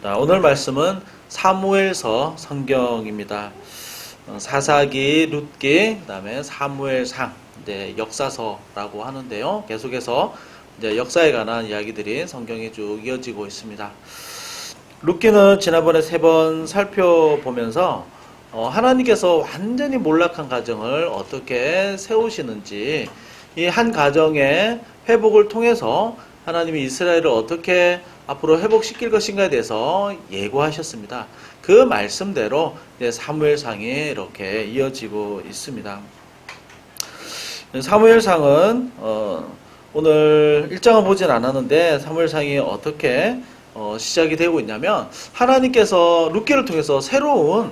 자, 오늘 말씀은 사무엘서 성경입니다. 사사기, 룻기, 그다음에 사무엘상, 이제 역사서라고 하는데요. 계속해서 이제 역사에 관한 이야기들이 성경에 쭉 이어지고 있습니다. 룻기는 지난번에 3번 살펴보면서 하나님께서 완전히 몰락한 가정을 어떻게 세우시는지, 이 한 가정의 회복을 통해서 하나님이 이스라엘을 어떻게 앞으로 회복시킬 것인가에 대해서 예고하셨습니다. 그 말씀대로 이제 사무엘상이 이렇게 이어지고 있습니다. 사무엘상은 오늘 1장은 보진 않았는데 사무엘상이 어떻게 시작이 되고 있냐면, 하나님께서 룻기를 통해서 새로운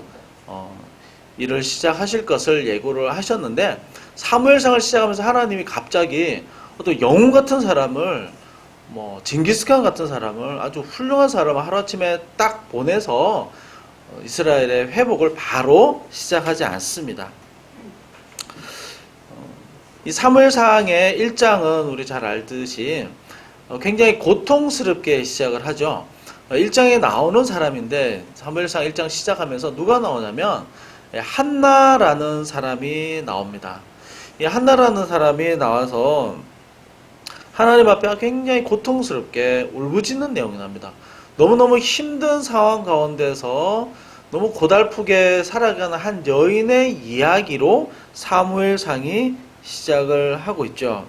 일을 시작하실 것을 예고를 하셨는데, 사무엘상을 시작하면서 하나님이 갑자기 어떤 영웅 같은 사람을, 징기스칸 같은 사람을, 아주 훌륭한 사람을 하루아침에 딱 보내서 이스라엘의 회복을 바로 시작하지 않습니다. 이 사무엘상의 1장은 우리 잘 알듯이 굉장히 고통스럽게 시작을 하죠. 1장에 나오는 사람인데, 사무엘상 1장 시작하면서 누가 나오냐면 한나라는 사람이 나옵니다. 이 한나라는 사람이 나와서 하나님 앞에 굉장히 고통스럽게 울부짖는 내용이 납니다. 너무너무 힘든 상황 가운데서 너무 고달프게 살아가는 한 여인의 이야기로 사무엘상이 시작을 하고 있죠.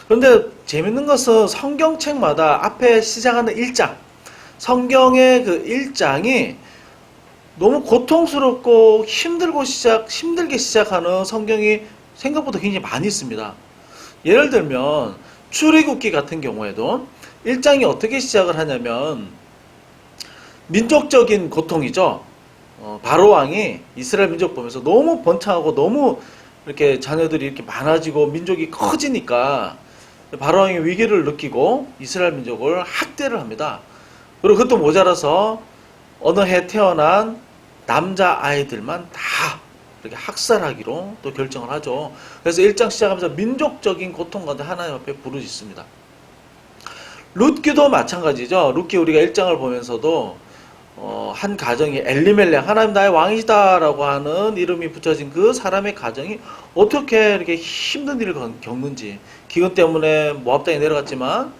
그런데 재밌는 것은 성경책마다 앞에 시작하는 1장, 성경의 그 1장이 너무 고통스럽고 힘들게 시작하는 성경이 생각보다 굉장히 많이 있습니다. 예를 들면 출애굽기 같은 경우에도 1장이 어떻게 시작을 하냐면 민족적인 고통이죠. 바로 왕이 이스라엘 민족 보면서 너무 번창하고 너무 이렇게 자녀들이 이렇게 많아지고 민족이 커지니까 바로 왕이 위기를 느끼고 이스라엘 민족을 학대를 합니다. 그리고 그것도 모자라서 어느 해 태어난 남자 아이들만 다 이렇게 학살하기로 또 결정을 하죠. 그래서 1장 시작하면서 민족적인 고통 가운데 하나님 앞에 부르짖습니다. 룻기도 마찬가지죠. 룻기 우리가 1장을 보면서도 한 가정이 엘리멜렉, 하나님 나의 왕이시다라고 하는 이름이 붙여진 그 사람의 가정이 어떻게 이렇게 힘든 일을 겪는지, 기근 때문에 모압 땅에 내려갔지만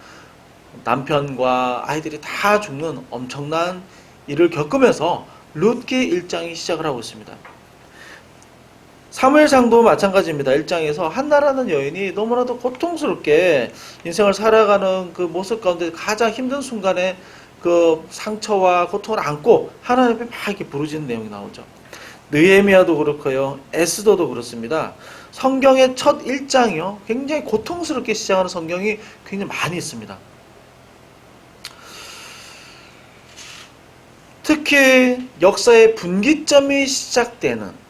남편과 아이들이 다 죽는 엄청난 일을 겪으면서 룻기 1장이 시작을 하고 있습니다. 사무엘상도 마찬가지입니다. 1장에서 한나라는 여인이 너무나도 고통스럽게 인생을 살아가는 그 모습 가운데 가장 힘든 순간에 그 상처와 고통을 안고 하나님 앞에 막 이렇게 부르짖는 내용이 나오죠. 느헤미야도 그렇고요, 에스더도 그렇습니다. 성경의 첫 1장이요, 굉장히 고통스럽게 시작하는 성경이 굉장히 많이 있습니다. 특히 역사의 분기점이 시작되는,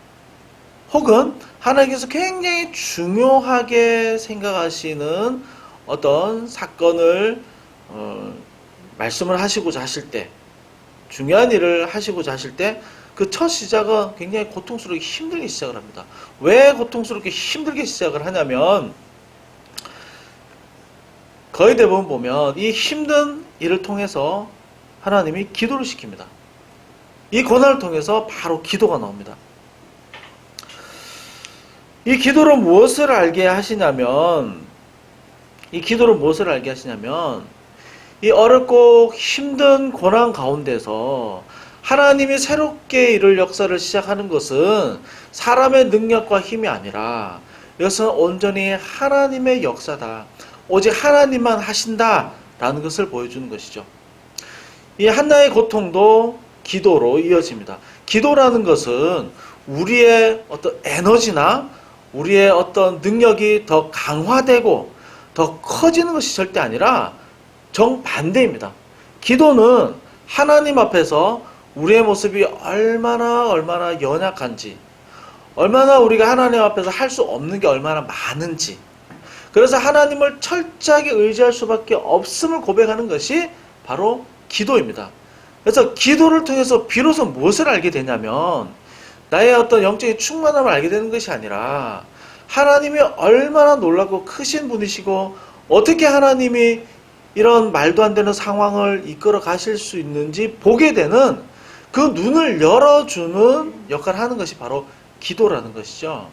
혹은 하나님께서 굉장히 중요하게 생각하시는 어떤 사건을 말씀을 하시고자 하실 때, 중요한 일을 하시고자 하실 때 그 첫 시작은 굉장히 고통스럽게 힘들게 시작을 합니다. 왜 고통스럽게 힘들게 시작을 하냐면, 거의 대부분 보면 이 힘든 일을 통해서 하나님이 기도를 시킵니다. 이 고난을 통해서 바로 기도가 나옵니다. 이 기도로 무엇을 알게 하시냐면, 이 어렵고 힘든 고난 가운데서 하나님이 새롭게 이룰 역사를 시작하는 것은 사람의 능력과 힘이 아니라 이것은 온전히 하나님의 역사다, 오직 하나님만 하신다라는 것을 보여주는 것이죠. 이 한나의 고통도 기도로 이어집니다. 기도라는 것은 우리의 어떤 에너지나 우리의 어떤 능력이 더 강화되고 더 커지는 것이 절대 아니라 정반대입니다. 기도는 하나님 앞에서 우리의 모습이 얼마나 연약한지, 얼마나 우리가 하나님 앞에서 할 수 없는 게 얼마나 많은지, 그래서 하나님을 철저하게 의지할 수밖에 없음을 고백하는 것이 바로 기도입니다. 그래서 기도를 통해서 비로소 무엇을 알게 되냐면, 나의 어떤 영적인 충만함을 알게 되는 것이 아니라 하나님이 얼마나 놀랍고 크신 분이시고 어떻게 하나님이 이런 말도 안 되는 상황을 이끌어 가실 수 있는지 보게 되는 그 눈을 열어주는 역할을 하는 것이 바로 기도라는 것이죠.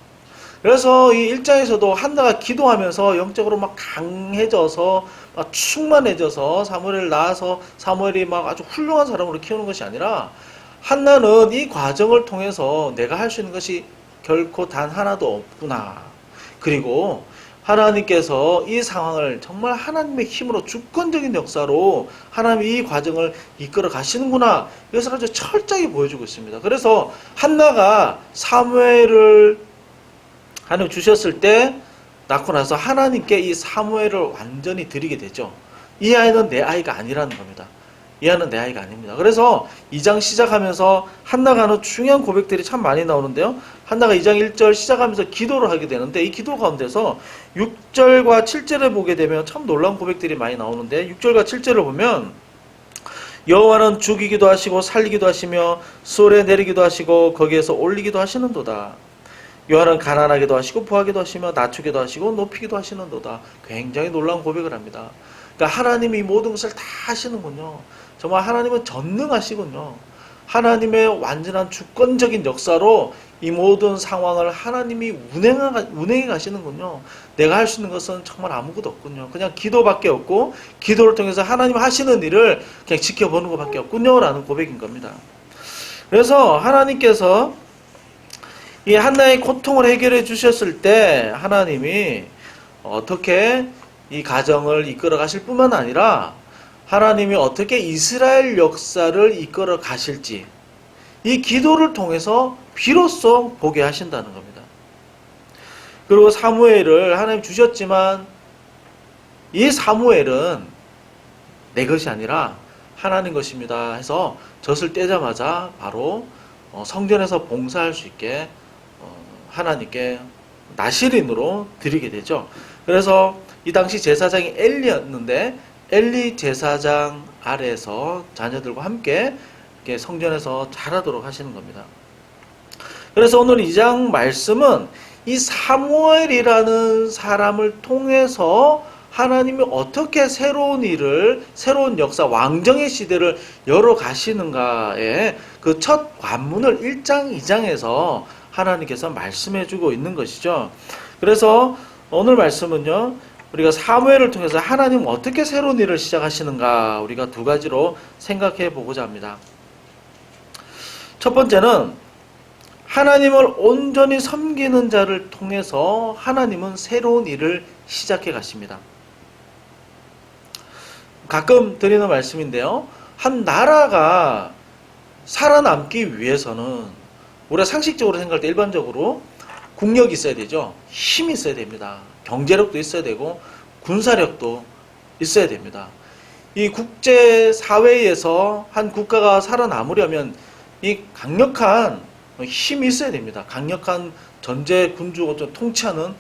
그래서 이 1장에서도 한나가 기도하면서 영적으로 막 강해져서 막 충만해져서 사무엘을 낳아서 사무엘이 막 아주 훌륭한 사람으로 키우는 것이 아니라 한나는 이 과정을 통해서 내가 할 수 있는 것이 결코 단 하나도 없구나. 그리고 하나님께서 이 상황을 정말 하나님의 힘으로 주권적인 역사로 하나님이 이 과정을 이끌어 가시는구나. 이것을 아주 철저히 보여주고 있습니다. 그래서 한나가 사무엘을 하나님 주셨을 때 낳고 나서 하나님께 이 사무엘을 완전히 드리게 되죠. 이 아이는 내 아이가 아니라는 겁니다. 이 아이는 내 아이가 아닙니다. 그래서 2장 시작하면서 한나가 하는 중요한 고백들이 참 많이 나오는데요. 한나가 2장 1절 시작하면서 기도를 하게 되는데 이 기도 가운데서 6절과 7절을 보게 되면 참 놀라운 고백들이 많이 나오는데 6절과 7절을 보면 여호와는 죽이기도 하시고 살리기도 하시며 수월에 내리기도 하시고 거기에서 올리기도 하시는도다. 여호와는 가난하게도 하시고 부하게도 하시며 낮추기도 하시고 높이기도 하시는도다. 굉장히 놀라운 고백을 합니다. 그러니까 하나님이 모든 것을 다 하시는군요. 정말 하나님은 전능하시군요. 하나님의 완전한 주권적인 역사로 이 모든 상황을 하나님이 운행해 가시는군요. 내가 할 수 있는 것은 정말 아무것도 없군요. 그냥 기도밖에 없고 기도를 통해서 하나님 하시는 일을 그냥 지켜보는 것밖에 없군요. 라는 고백인 겁니다. 그래서 하나님께서 이 한나의 고통을 해결해 주셨을 때 하나님이 어떻게 이 가정을 이끌어 가실 뿐만 아니라 하나님이 어떻게 이스라엘 역사를 이끌어 가실지 이 기도를 통해서 비로소 보게 하신다는 겁니다. 그리고 사무엘을 하나님 주셨지만 이 사무엘은 내 것이 아니라 하나님 것입니다 해서 젖을 떼자마자 바로 성전에서 봉사할 수 있게 하나님께 나실인으로 드리게 되죠. 그래서 이 당시 제사장이 엘리였는데 엘리 제사장 아래에서 자녀들과 함께 성전에서 자라도록 하시는 겁니다. 그래서 오늘 2장 말씀은 이 사무엘이라는 사람을 통해서 하나님이 어떻게 새로운 일을, 새로운 역사, 왕정의 시대를 열어 가시는가의 그 첫 관문을 1장, 2장에서 하나님께서 말씀해 주고 있는 것이죠. 그래서 오늘 말씀은요, 우리가 사무엘을 통해서 하나님 어떻게 새로운 일을 시작하시는가 우리가 두 가지로 생각해 보고자 합니다. 첫 번째는 하나님을 온전히 섬기는 자를 통해서 하나님은 새로운 일을 시작해 가십니다. 가끔 드리는 말씀인데요. 한 나라가 살아남기 위해서는 우리가 상식적으로 생각할 때 일반적으로 국력이 있어야 되죠. 힘이 있어야 됩니다. 경제력도 있어야 되고 군사력도 있어야 됩니다. 이 국제사회에서 한 국가가 살아남으려면 이 강력한 힘이 있어야 됩니다. 강력한 전제 군주を통치하는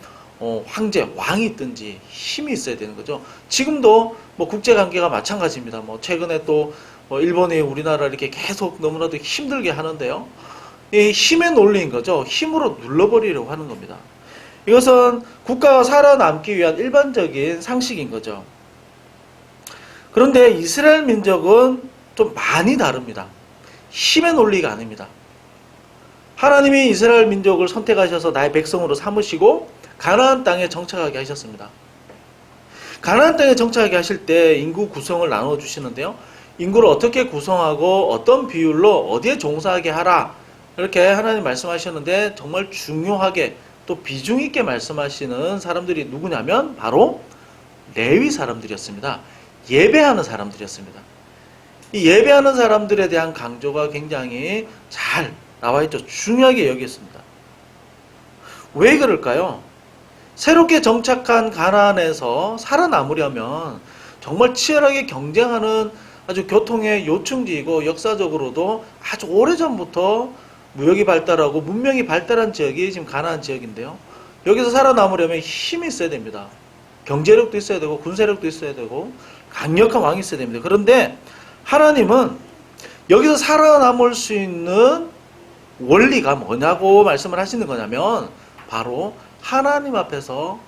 황제, 왕이 있든지 힘이 있어야 되는 거죠. 지금도 뭐 국제관계가 마찬가지입니다. 뭐 최근에 또 일본이 우리나라를 이렇게 계속 너무나도 힘들게 하는데요. 이 힘의 논리인 거죠. 힘으로 눌러버리려고 하는 겁니다. 이것은 국가가 살아남기 위한 일반적인 상식인 거죠. 그런데 이스라엘 민족은 좀 많이 다릅니다. 힘의 논리가 아닙니다. 하나님이 이스라엘 민족을 선택하셔서 나의 백성으로 삼으시고 가나안 땅에 정착하게 하셨습니다. 가나안 땅에 정착하게 하실 때 인구 구성을 나눠 주시는데요. 인구를 어떻게 구성하고 어떤 비율로 어디에 종사하게 하라 이렇게 하나님 말씀하셨는데 정말 중요하게 또 비중 있게 말씀하시는 사람들이 누구냐면 바로 레위 사람들이었습니다. 예배하는 사람들이었습니다. 이 예배하는 사람들에 대한 강조가 굉장히 잘 나와 있죠. 중요하게 여겼습니다. 왜 그럴까요? 새롭게 정착한 가나안에서 살아남으려면 정말 치열하게 경쟁하는 아주 교통의 요충지이고 역사적으로도 아주 오래전부터 무역이 발달하고 문명이 발달한 지역이 지금 가나안 지역인데요. 여기서 살아남으려면 힘이 있어야 됩니다. 경제력도 있어야 되고 군사력도 있어야 되고 강력한 왕이 있어야 됩니다. 그런데 하나님은 여기서 살아남을 수 있는 원리가 뭐냐고 말씀을 하시는 거냐면 바로 하나님 앞에서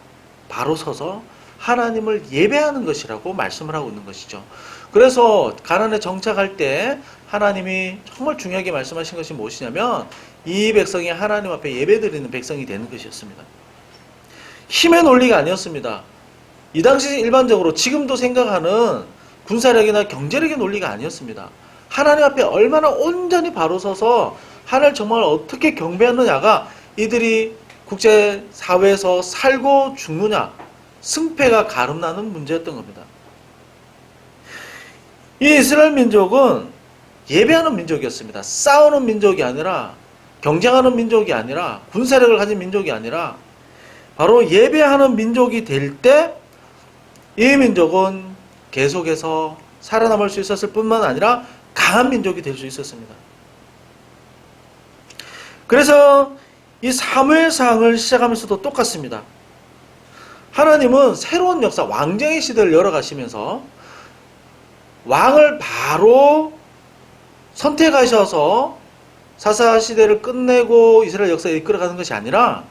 바로 서서 하나님을 예배하는 것이라고 말씀을 하고 있는 것이죠. 그래서 가나안에 정착할 때 하나님이 정말 중요하게 말씀하신 것이 무엇이냐면 이 백성이 하나님 앞에 예배드리는 백성이 되는 것이었습니다. 힘의 논리가 아니었습니다. 이 당시 일반적으로 지금도 생각하는 군사력이나 경제력의 논리가 아니었습니다. 하나님 앞에 얼마나 온전히 바로 서서 하나님을 정말 어떻게 경배하느냐가 이들이 국제사회에서 살고 죽느냐, 승패가 가름나는 문제였던 겁니다. 이 이스라엘 민족은 예배하는 민족이었습니다. 싸우는 민족이 아니라, 경쟁하는 민족이 아니라, 군사력을 가진 민족이 아니라 바로 예배하는 민족이 될 때 이 민족은 계속해서 살아남을 수 있었을 뿐만 아니라 강한 민족이 될 수 있었습니다. 그래서 이 사무엘상을 시작하면서도 똑같습니다. 하나님은 새로운 역사, 왕정의 시대를 열어가시면서 왕을 바로 선택하셔서 사사 시대를 끝내고 이스라엘 역사에 이끌어가는 것이 아니라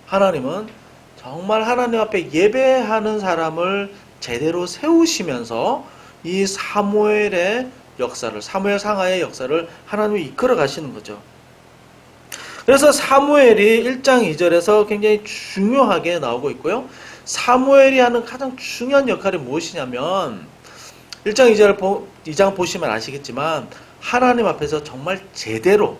하나님은 정말 하나님 앞에 예배하는 사람을 제대로 세우시면서 이 사무엘의 역사를, 사무엘 상하의 역사를 하나님이 이끌어 가시는 거죠. 그래서 사무엘이 1장 2절에서 굉장히 중요하게 나오고 있고요. 사무엘이 하는 가장 중요한 역할이 무엇이냐면 1장 2장 보시면 아시겠지만 하나님 앞에서 정말 제대로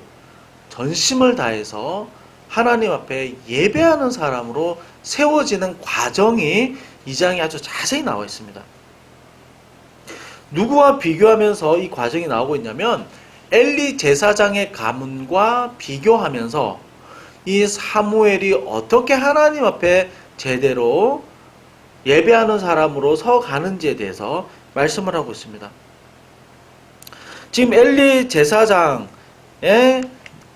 전심을 다해서 하나님 앞에 예배하는 사람으로 세워지는 과정이 2장에 아주 자세히 나와 있습니다. 누구와 비교하면서 이 과정이 나오고 있냐면 엘리 제사장의 가문과 비교하면서 이 사무엘이 어떻게 하나님 앞에 제대로 예배하는 사람으로 서가는지에 대해서 말씀을 하고 있습니다. 지금 엘리 제사장의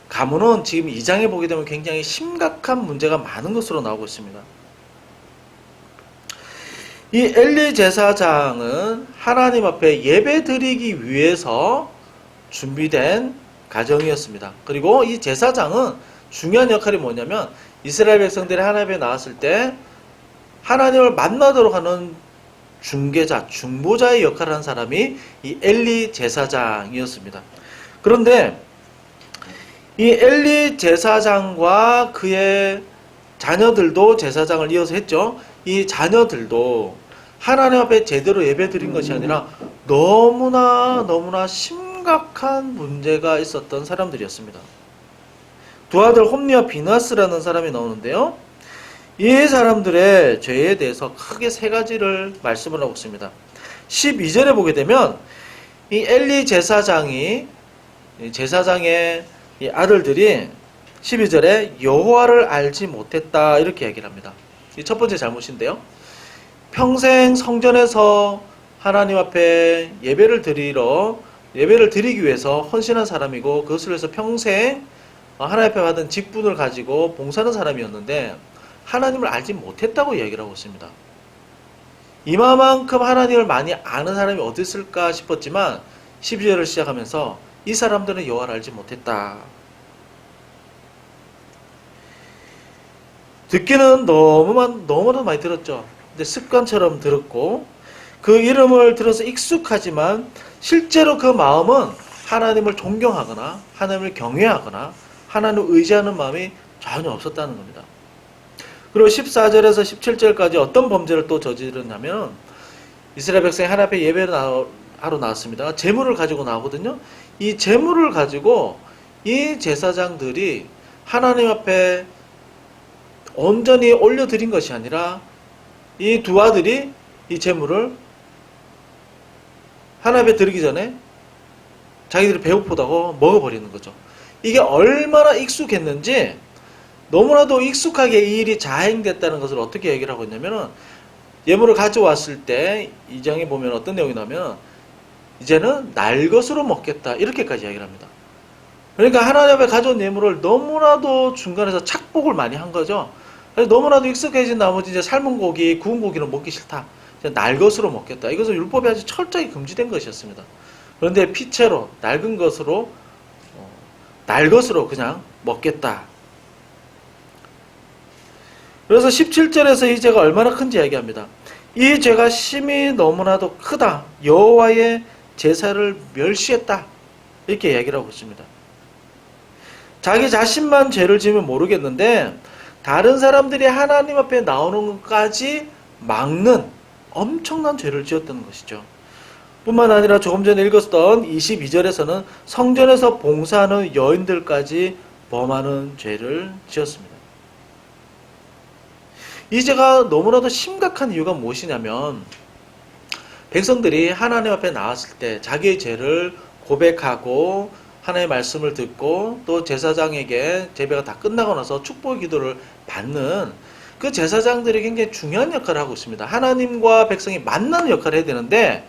가문은 지금 2장에 보게 되면 굉장히 심각한 문제가 많은 것으로 나오고 있습니다. 이 엘리 제사장은 하나님 앞에 예배 드리기 위해서 준비된 가정이었습니다. 그리고 이 제사장은 중요한 역할이 뭐냐면 이스라엘 백성들이 하나님 앞에 나왔을 때 하나님을 만나도록 하는 중개자, 중보자의 역할을 한 사람이 이 엘리 제사장이었습니다. 그런데 이 엘리 제사장과 그의 자녀들도 제사장을 이어서 했죠. 이 자녀들도 하나님 앞에 제대로 예배드린 것이 아니라 너무나 심각한 문제가 있었던 사람들이었습니다. 두 아들 홈리와 비나스라는 사람이 나오는데요. 이 사람들의 죄에 대해서 크게 세 가지를 말씀을 하고 있습니다. 12절에 보게 되면 이 엘리 제사장의 이 아들들이 12절에 여호와를 알지 못했다 이렇게 얘기를 합니다. 이 첫 번째 잘못인데요. 평생 성전에서 하나님 앞에 예배를 드리기 위해서 헌신한 사람이고 그것을 위해서 평생 하나님 앞에 받은 직분을 가지고 봉사하는 사람이었는데 하나님을 알지 못했다고 얘기를 하고 있습니다. 이만큼 하나님을 많이 아는 사람이 어디 있을까 싶었지만 12절을 시작하면서 이 사람들은 여호와를 알지 못했다. 듣기는 너무나도 많이 들었죠. 근데 습관처럼 들었고 그 이름을 들어서 익숙하지만 실제로 그 마음은 하나님을 존경하거나 하나님을 경외하거나 하나님을 의지하는 마음이 전혀 없었다는 겁니다. 그리고 14절에서 17절까지 어떤 범죄를 또 저지르냐면 이스라엘 백성이 하나님 앞에 예배를 하러 나왔습니다. 제물을 가지고 나오거든요. 이 제물을 가지고 이 제사장들이 하나님 앞에 온전히 올려드린 것이 아니라 이 두 아들이 이 제물을 하나님 앞에 드리기 전에 자기들이 배고프다고 먹어버리는 거죠. 이게 얼마나 익숙했는지 너무나도 익숙하게 이 일이 자행됐다는 것을 어떻게 얘기를 하고 있냐면은 예물을 가져왔을 때 2장에 보면 어떤 내용이 나면 이제는 날 것으로 먹겠다 이렇게까지 얘기를 합니다. 그러니까 하나님 앞에 가져온 예물을 너무나도 중간에서 착복을 많이 한 거죠. 그래서 너무나도 익숙해진 나머지 이제 삶은 고기, 구운 고기는 먹기 싫다. 이제 날 것으로 먹겠다. 이것은 율법에 아주 철저히 금지된 것이었습니다. 그런데 피채로 낡은 것으로 날 것으로 그냥 먹겠다. 그래서 17절에서 이 죄가 얼마나 큰지 얘기합니다. 이 죄가 심히 너무나도 크다. 여호와의 제사를 멸시했다. 이렇게 얘기를 하고 있습니다. 자기 자신만 죄를 지으면 모르겠는데 다른 사람들이 하나님 앞에 나오는 것까지 막는 엄청난 죄를 지었다는 것이죠. 뿐만 아니라 조금 전에 읽었던 22절에서는 성전에서 봉사하는 여인들까지 범하는 죄를 지었습니다. 이 죄가 너무나도 심각한 이유가 무엇이냐면 백성들이 하나님 앞에 나왔을 때 자기의 죄를 고백하고 하나님의 말씀을 듣고 또 제사장에게 제배가 다 끝나고 나서 축복 기도를 받는 그 제사장들이 굉장히 중요한 역할을 하고 있습니다. 하나님과 백성이 만나는 역할을 해야 되는데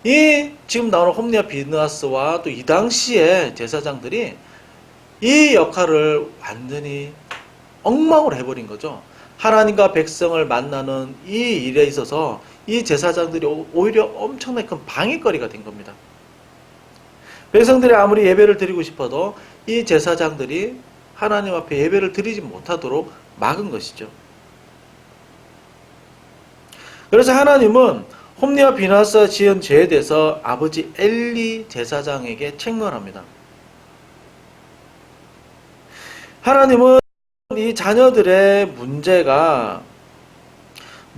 이 지금 나오는 홈리와 비느하스와 또 이 당시의 제사장들이 이 역할을 완전히 엉망으로 해버린 거죠. 하나님과 백성을 만나는 이 일에 있어서 이 제사장들이 오히려 엄청나게 큰 방해거리가 된 겁니다. 백성들이 아무리 예배를 드리고 싶어도 이 제사장들이 하나님 앞에 예배를 드리지 못하도록 막은 것이죠. 그래서 하나님은 홈리와 비느하스가 지은 죄에 대해서 아버지 엘리 제사장에게 책망을 합니다. 하나님은 이 자녀들의 문제가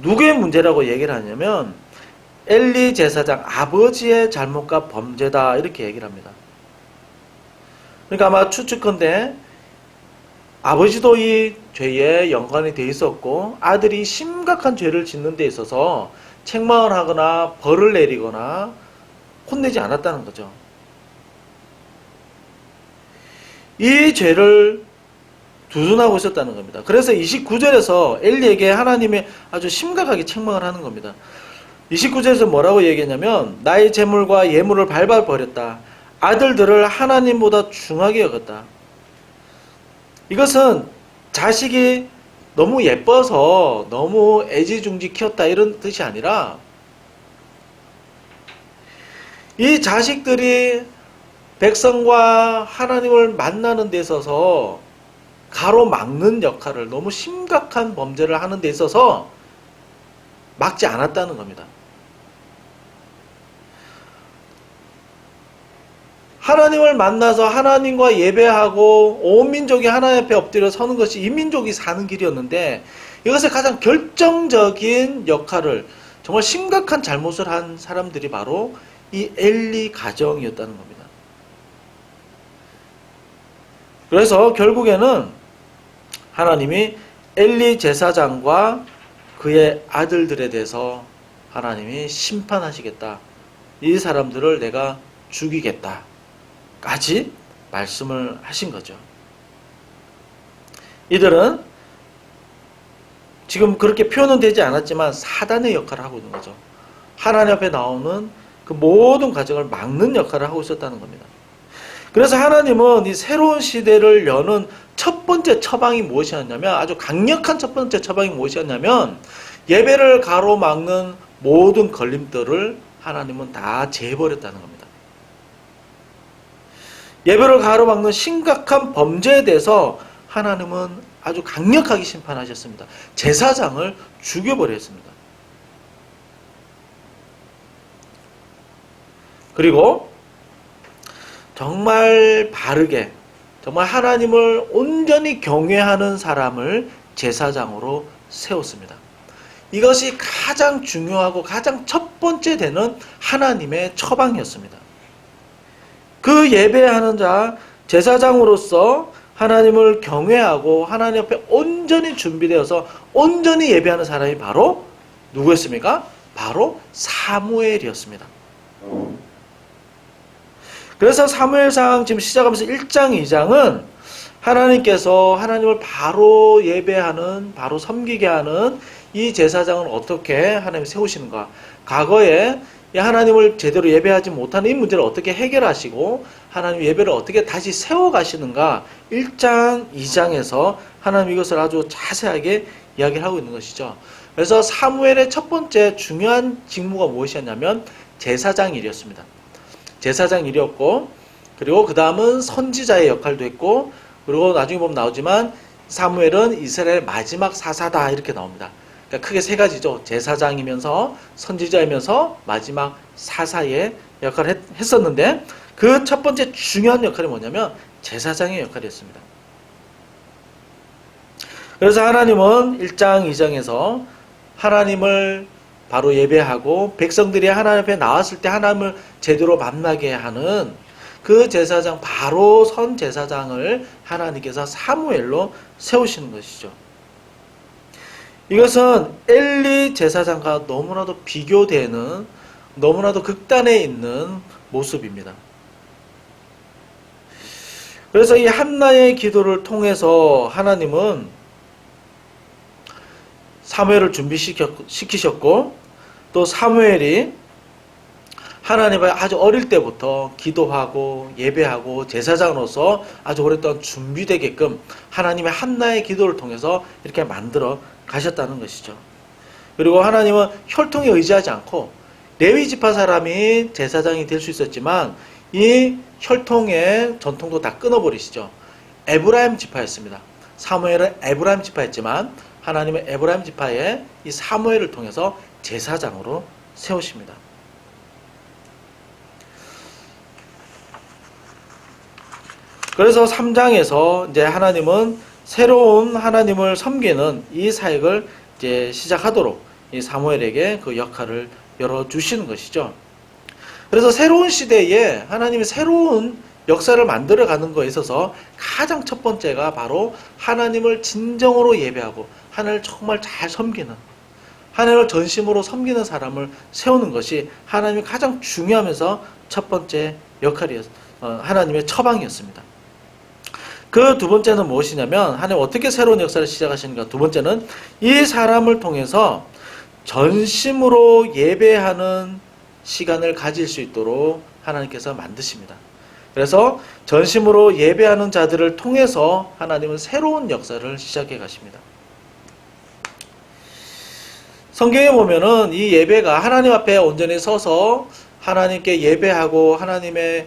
누구의 문제라고 얘기를 하냐면 엘리 제사장 아버지의 잘못과 범죄다 이렇게 얘기를 합니다. 그러니까 아마 추측컨대 아버지도 이 죄에 연관이 돼 있었고 아들이 심각한 죄를 짓는 데 있어서 책망을 하거나 벌을 내리거나 혼내지 않았다는 거죠. 이 죄를 두둔하고 있었다는 겁니다. 그래서 29절에서 엘리에게 하나님이 아주 심각하게 책망을 하는 겁니다. 29절에서 뭐라고 얘기했냐면 나의 재물과 예물을 밟아버렸다. 아들들을 하나님보다 중하게 여겼다. 이것은 자식이 너무 예뻐서 너무 애지중지 키웠다 이런 뜻이 아니라 이 자식들이 백성과 하나님을 만나는 데 있어서 가로막는 역할을 너무 심각한 범죄를 하는 데 있어서 막지 않았다는 겁니다. 하나님을 만나서 하나님과 예배하고 온 민족이 하나님 앞에 엎드려 서는 것이 이 민족이 사는 길이었는데 이것의 가장 결정적인 역할을 정말 심각한 잘못을 한 사람들이 바로 이 엘리 가정이었다는 겁니다. 그래서 결국에는 하나님이 엘리 제사장과 그의 아들들에 대해서 하나님이 심판하시겠다. 이 사람들을 내가 죽이겠다. 까지 말씀을 하신 거죠. 이들은 지금 그렇게 표현은 되지 않았지만 사단의 역할을 하고 있는 거죠. 하나님 앞에 나오는 그 모든 과정을 막는 역할을 하고 있었다는 겁니다. 그래서 하나님은 이 새로운 시대를 여는 첫 번째 처방이 무엇이었냐면 아주 강력한 첫 번째 처방이 무엇이었냐면 예배를 가로막는 모든 걸림돌을 하나님은 다 제해버렸다는 겁니다. 예배를 가로막는 심각한 범죄에 대해서 하나님은 아주 강력하게 심판하셨습니다. 제사장을 죽여버렸습니다. 그리고 정말 바르게 정말 하나님을 온전히 경외하는 사람을 제사장으로 세웠습니다. 이것이 가장 중요하고 가장 첫 번째 되는 하나님의 처방이었습니다. 그 예배하는 자 제사장으로서 하나님을 경외하고 하나님 앞에 온전히 준비되어서 온전히 예배하는 사람이 바로 누구였습니까? 바로 사무엘이었습니다. 그래서 사무엘상 지금 시작하면서 1장, 2장은 하나님께서 하나님을 바로 예배하는, 바로 섬기게 하는 이 제사장을 어떻게 하나님이 세우시는가. 과거에 하나님을 제대로 예배하지 못하는 이 문제를 어떻게 해결하시고 하나님 예배를 어떻게 다시 세워가시는가. 1장, 2장에서 하나님 이것을 아주 자세하게 이야기를 하고 있는 것이죠. 그래서 사무엘의 첫 번째 중요한 직무가 무엇이었냐면 제사장 일이었습니다. 제사장 일이었고, 그리고 그 다음은 선지자의 역할도 했고, 그리고 나중에 보면 나오지만 사무엘은 이스라엘 마지막 사사다 이렇게 나옵니다. 그러니까 크게 세 가지죠. 제사장이면서 선지자이면서 마지막 사사의 역할을 했었는데 그 첫 번째 중요한 역할이 뭐냐면 제사장의 역할이었습니다. 그래서 하나님은 1장, 2장에서 하나님을 바로 예배하고 백성들이 하나님 앞에 나왔을 때 하나님을 제대로 만나게 하는 그 제사장, 바로 선 제사장을 하나님께서 사무엘로 세우시는 것이죠. 이것은 엘리 제사장과 너무나도 비교되는, 너무나도 극단에 있는 모습입니다. 그래서 이 한나의 기도를 통해서 하나님은 사무엘을 준비시키셨고, 또 사무엘이 하나님을 아주 어릴 때부터 기도하고 예배하고 제사장으로서 아주 오랫동안 준비되게끔 하나님의 한나의 기도를 통해서 이렇게 만들어 가셨다는 것이죠. 그리고 하나님은 혈통에 의지하지 않고 레위 지파 사람이 제사장이 될 수 있었지만 이 혈통의 전통도 다 끊어버리시죠. 에브라임 지파였습니다. 사무엘은 에브라임 지파였지만 하나님의 에브라임 지파에 이 사무엘을 통해서 제사장으로 세우십니다. 그래서 3장에서 이제 하나님은 새로운 하나님을 섬기는 이 사역을 이제 시작하도록 이 사무엘에게 그 역할을 열어주시는 것이죠. 그래서 새로운 시대에 하나님이 새로운 역사를 만들어가는 것에 있어서 가장 첫 번째가 바로 하나님을 진정으로 예배하고 하나님을 정말 잘 섬기는, 하나님을 전심으로 섬기는 사람을 세우는 것이 하나님이 가장 중요하면서 첫 번째 하나님의 처방이었습니다. 그 두 번째는 무엇이냐면 하나님 어떻게 새로운 역사를 시작하시는가. 두 번째는 이 사람을 통해서 전심으로 예배하는 시간을 가질 수 있도록 하나님께서 만드십니다. 그래서 전심으로 예배하는 자들을 통해서 하나님은 새로운 역사를 시작해 가십니다. 성경에 보면은 이 예배가 하나님 앞에 온전히 서서 하나님께 예배하고 하나님을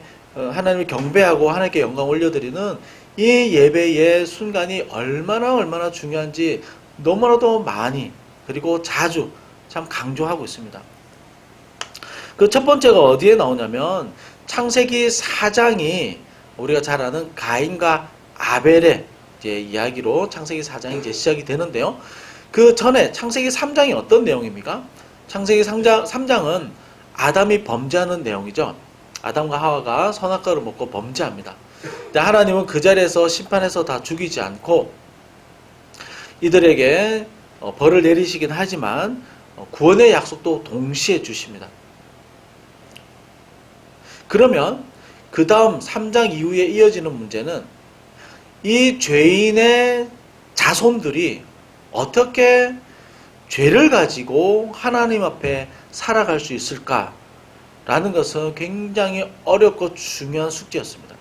경배하고 하나님께 영광 올려드리는 이 예배의 순간이 얼마나 중요한지 너무나도 많이 그리고 자주 참 강조하고 있습니다. 그 첫 번째가 어디에 나오냐면 창세기 4장이 우리가 잘 아는 가인과 아벨의 이제 이야기로 창세기 4장이 이제 시작이 되는데요. 그 전에 창세기 3장이 어떤 내용입니까? 창세기 3장은 아담이 범죄하는 내용이죠. 아담과 하와가 선악과를 먹고 범죄합니다. 근데 하나님은 그 자리에서 심판해서 다 죽이지 않고 이들에게 벌을 내리시긴 하지만 구원의 약속도 동시에 주십니다. 그러면 그 다음 3장 이후에 이어지는 문제는 이 죄인의 자손들이 어떻게 죄를 가지고 하나님 앞에 살아갈 수 있을까라는 것은 굉장히 어렵고 중요한 숙제였습니다.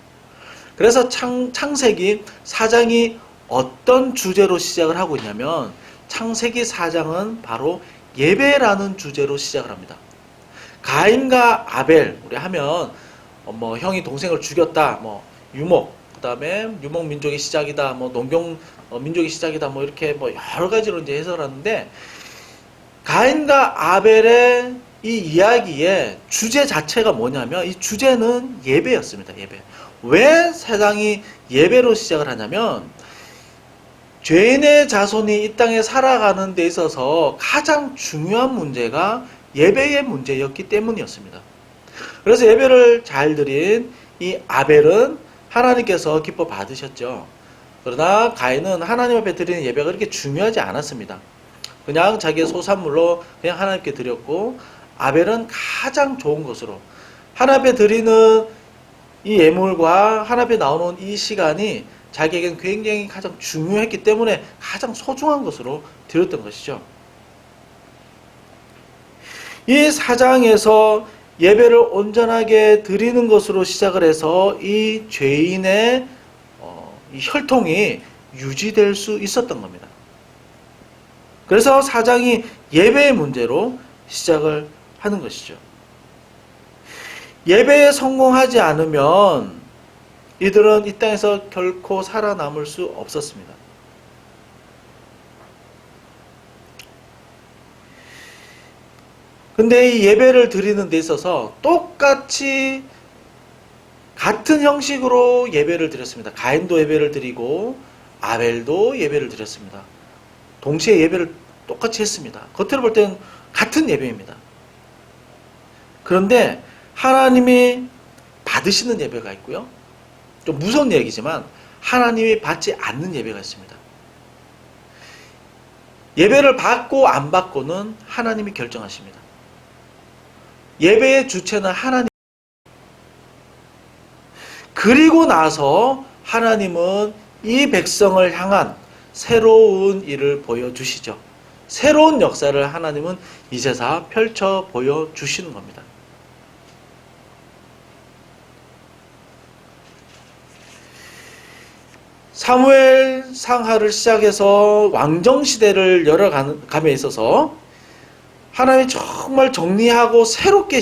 그래서 창세기 4장이 어떤 주제로 시작을 하고 있냐면 창세기 4장은 바로 예배라는 주제로 시작을 합니다. 가인과 아벨, 우리 하면 형이 동생을 죽였다, 유목, 그다음에 유목 민족의 시작이다, 농경 민족의 시작이다, 이렇게 여러 가지로 이제 해설하는데 가인과 아벨의 이 이야기의 주제 자체가 뭐냐면 이 주제는 예배였습니다. 예배. 왜 세상이 예배로 시작을 하냐면 죄인의 자손이 이 땅에 살아가는 데 있어서 가장 중요한 문제가 예배의 문제였기 때문이었습니다. 그래서 예배를 잘 드린 이 아벨은 하나님께서 기뻐 받으셨죠. 그러나 가인은 하나님 앞에 드리는 예배가 그렇게 중요하지 않았습니다. 그냥 자기의 소산물로 그냥 하나님께 드렸고 아벨은 가장 좋은 것으로 하나님 앞에 드리는 이 예물과 하나님 앞에 나오는 이 시간이 자기에게는 굉장히 가장 중요했기 때문에 가장 소중한 것으로 드렸던 것이죠. 이 4장에서 예배를 온전하게 드리는 것으로 시작을 해서 이 죄인의 이 혈통이 유지될 수 있었던 겁니다. 그래서 4장이 예배의 문제로 시작을 하는 것이죠. 예배에 성공하지 않으면 이들은 이 땅에서 결코 살아남을 수 없었습니다. 근데 이 예배를 드리는 데 있어서 똑같이 같은 형식으로 예배를 드렸습니다. 가인도 예배를 드리고 아벨도 예배를 드렸습니다. 동시에 예배를 똑같이 했습니다. 겉으로 볼 때는 같은 예배입니다. 그런데 하나님이 받으시는 예배가 있고요. 좀 무서운 얘기지만 하나님이 받지 않는 예배가 있습니다. 예배를 받고 안 받고는 하나님이 결정하십니다. 예배의 주체는 하나님. 그리고 나서 하나님은 이 백성을 향한 새로운 일을 보여주시죠. 새로운 역사를 하나님은 이제서 펼쳐 보여주시는 겁니다. 사무엘 상하를 시작해서 왕정시대를 열어감에 있어서 하나님이 정말 정리하고 새롭게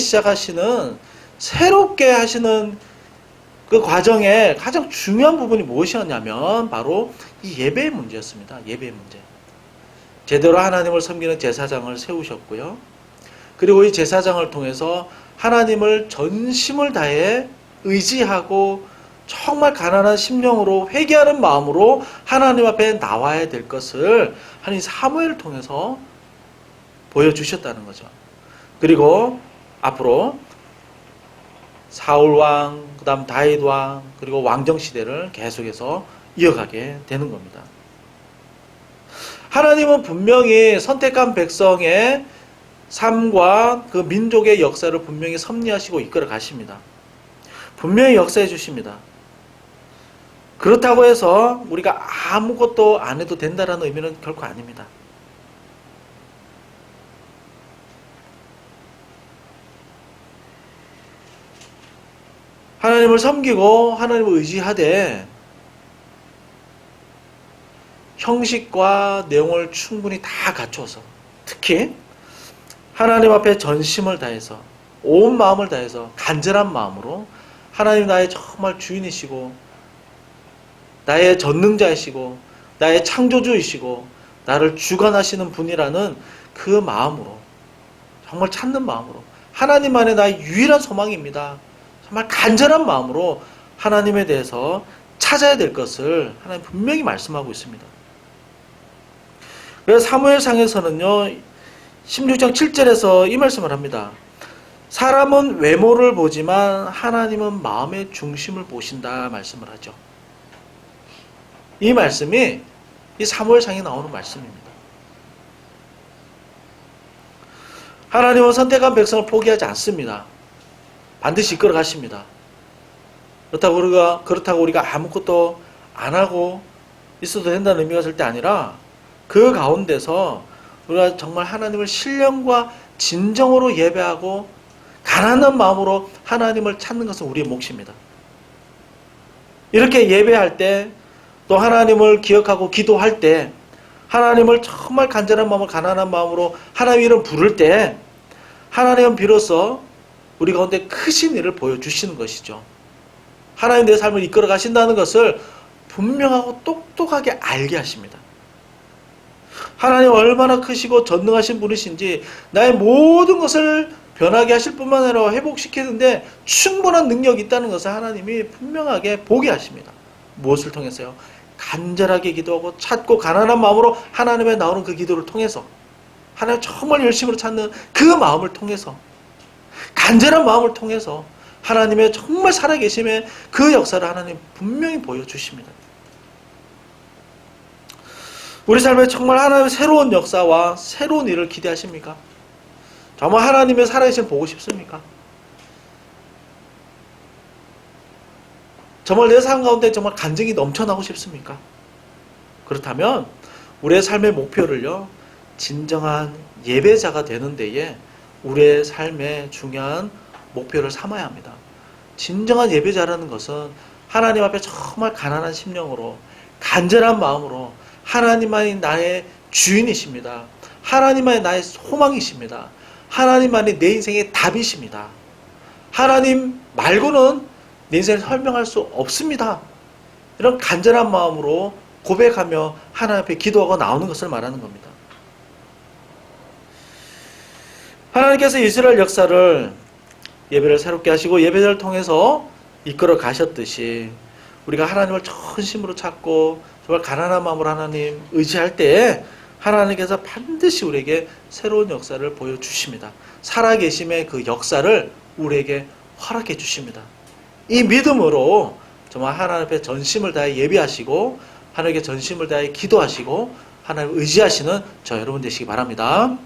하시는 그 과정에 가장 중요한 부분이 무엇이었냐면 바로 이 예배의 문제였습니다. 예배의 문제. 제대로 하나님을 섬기는 제사장을 세우셨고요. 그리고 이 제사장을 통해서 하나님을 전심을 다해 의지하고 정말 가난한 심령으로 회개하는 마음으로 하나님 앞에 나와야 될 것을 하나님 사무엘을 통해서 보여주셨다는 거죠. 그리고 앞으로 사울왕, 그 다음 다윗왕, 그리고 왕정시대를 계속해서 이어가게 되는 겁니다. 하나님은 분명히 선택한 백성의 삶과 그 민족의 역사를 분명히 섭리하시고 이끌어 가십니다. 분명히 역사해 주십니다. 그렇다고 해서 우리가 아무것도 안 해도 된다는 의미는 결코 아닙니다. 하나님을 섬기고 하나님을 의지하되 형식과 내용을 충분히 다 갖춰서 특히 하나님 앞에 전심을 다해서 온 마음을 다해서 간절한 마음으로 하나님 나의 정말 주인이시고 나의 전능자이시고 나의 창조주이시고 나를 주관하시는 분이라는 그 마음으로 정말 찾는 마음으로 하나님만의 나의 유일한 소망입니다. 정말 간절한 마음으로 하나님에 대해서 찾아야 될 것을 하나님 분명히 말씀하고 있습니다. 그래서 사무엘상에서는요 16장 7절에서 이 말씀을 합니다. 사람은 외모를 보지만 하나님은 마음의 중심을 보신다 말씀을 하죠. 이 말씀이 이 사무엘상에 나오는 말씀입니다. 하나님은 선택한 백성을 포기하지 않습니다. 반드시 이끌어 가십니다. 그렇다고 우리가 아무것도 안 하고 있어도 된다는 의미가 절대 아니라 그 가운데서 우리가 정말 하나님을 신령과 진정으로 예배하고 가난한 마음으로 하나님을 찾는 것은 우리의 몫입니다. 이렇게 예배할 때 또 하나님을 기억하고 기도할 때 하나님을 정말 간절한 마음으로 가난한 마음으로 하나님 이름 부를 때 하나님은 비로소 우리 가운데 크신 일을 보여주시는 것이죠. 하나님 내 삶을 이끌어 가신다는 것을 분명하고 똑똑하게 알게 하십니다. 하나님 얼마나 크시고 전능하신 분이신지 나의 모든 것을 변하게 하실 뿐만 아니라 회복시키는데 충분한 능력이 있다는 것을 하나님이 분명하게 보게 하십니다. 무엇을 통해서요? 간절하게 기도하고 찾고 가난한 마음으로 하나님에 나오는 그 기도를 통해서 하나님 정말 열심으로 찾는 그 마음을 통해서 간절한 마음을 통해서 하나님의 정말 살아계심의 그 역사를 하나님 분명히 보여주십니다. 우리 삶에 정말 하나님의 새로운 역사와 새로운 일을 기대하십니까? 정말 하나님의 살아계심 보고 싶습니까? 정말 내 삶 가운데 정말 간증이 넘쳐나고 싶습니까? 그렇다면 우리의 삶의 목표를요 진정한 예배자가 되는 데에 우리의 삶의 중요한 목표를 삼아야 합니다. 진정한 예배자라는 것은 하나님 앞에 정말 가난한 심령으로 간절한 마음으로 하나님만이 나의 주인이십니다. 하나님만이 나의 소망이십니다. 하나님만이 내 인생의 답이십니다. 하나님 말고는 내 인생을 설명할 수 없습니다. 이런 간절한 마음으로 고백하며 하나님 앞에 기도하고 나오는 것을 말하는 겁니다. 하나님께서 이스라엘 역사를 예배를 새롭게 하시고 예배를 통해서 이끌어 가셨듯이 우리가 하나님을 전심으로 찾고 정말 가난한 마음으로 하나님 의지할 때에 하나님께서 반드시 우리에게 새로운 역사를 보여주십니다. 살아계심의 그 역사를 우리에게 허락해 주십니다. 이 믿음으로 정말 하나님 앞에 전심을 다해 예배하시고 하나님께 전심을 다해 기도하시고 하나님을 의지하시는 저 여러분 되시기 바랍니다.